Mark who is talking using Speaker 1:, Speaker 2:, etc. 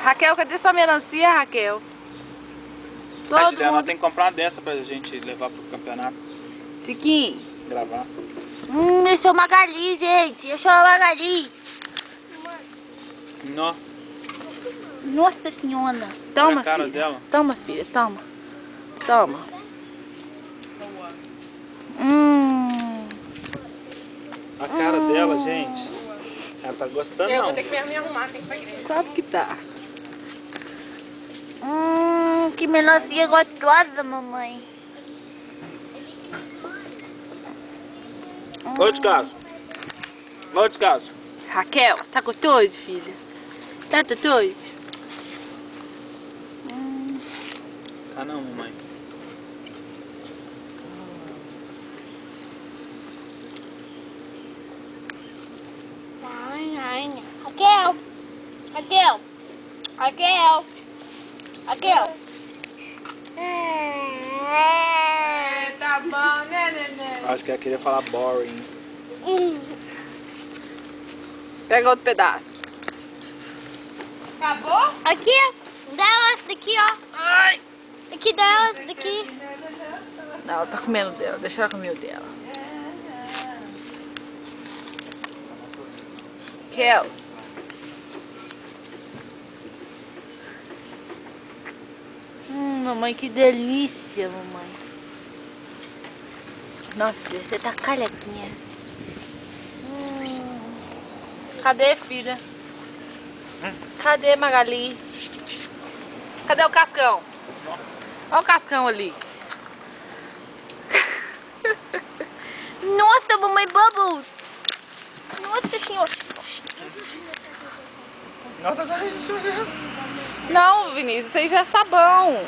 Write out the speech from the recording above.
Speaker 1: Raquel, cadê sua melancia, Raquel?
Speaker 2: A Juliana tem que comprar uma dessa pra gente levar pro campeonato.
Speaker 1: Tiquinho.
Speaker 2: Gravar.
Speaker 3: Eu sou Magali, gente. Eu sou a Magali.
Speaker 2: Nó.
Speaker 3: Nossa senhora.
Speaker 1: Toma,
Speaker 2: Olha a cara
Speaker 1: filha.
Speaker 2: dela.
Speaker 1: Toma, filha, toma. Toma.
Speaker 2: A cara dela, gente. Ela tá gostando,
Speaker 4: Eu
Speaker 2: não.
Speaker 4: vou ter que me arrumar, tem que ir pra igreja.
Speaker 1: Claro que tá.
Speaker 3: Que melancia gostosa, mamãe.
Speaker 2: Outro caso. Outro caso.
Speaker 1: Raquel, tá gostoso, filha? Tá gostoso?
Speaker 2: Ah, não, mamãe.
Speaker 3: Raquel. Raquel. Raquel. Raquel.
Speaker 4: Tá bom, né, neném?
Speaker 2: Acho que ela queria falar boring.
Speaker 1: Pega outro pedaço.
Speaker 4: Acabou?
Speaker 3: Aqui, dá essa daqui, ó.
Speaker 4: Ai!
Speaker 3: Aqui, dá essa daqui.
Speaker 1: Não, ela tá comendo dela. Deixa ela comer o dela. Kels. Mamãe, que delícia, mamãe. Nossa, você tá calhaquinha. Cadê, filha? Cadê, Magali? Cadê o cascão? Olha o cascão ali.
Speaker 3: Nossa, mamãe Bubbles. Nossa senhora.
Speaker 2: Não, tá isso mesmo.
Speaker 1: Não, Vinícius, isso aí já é sabão.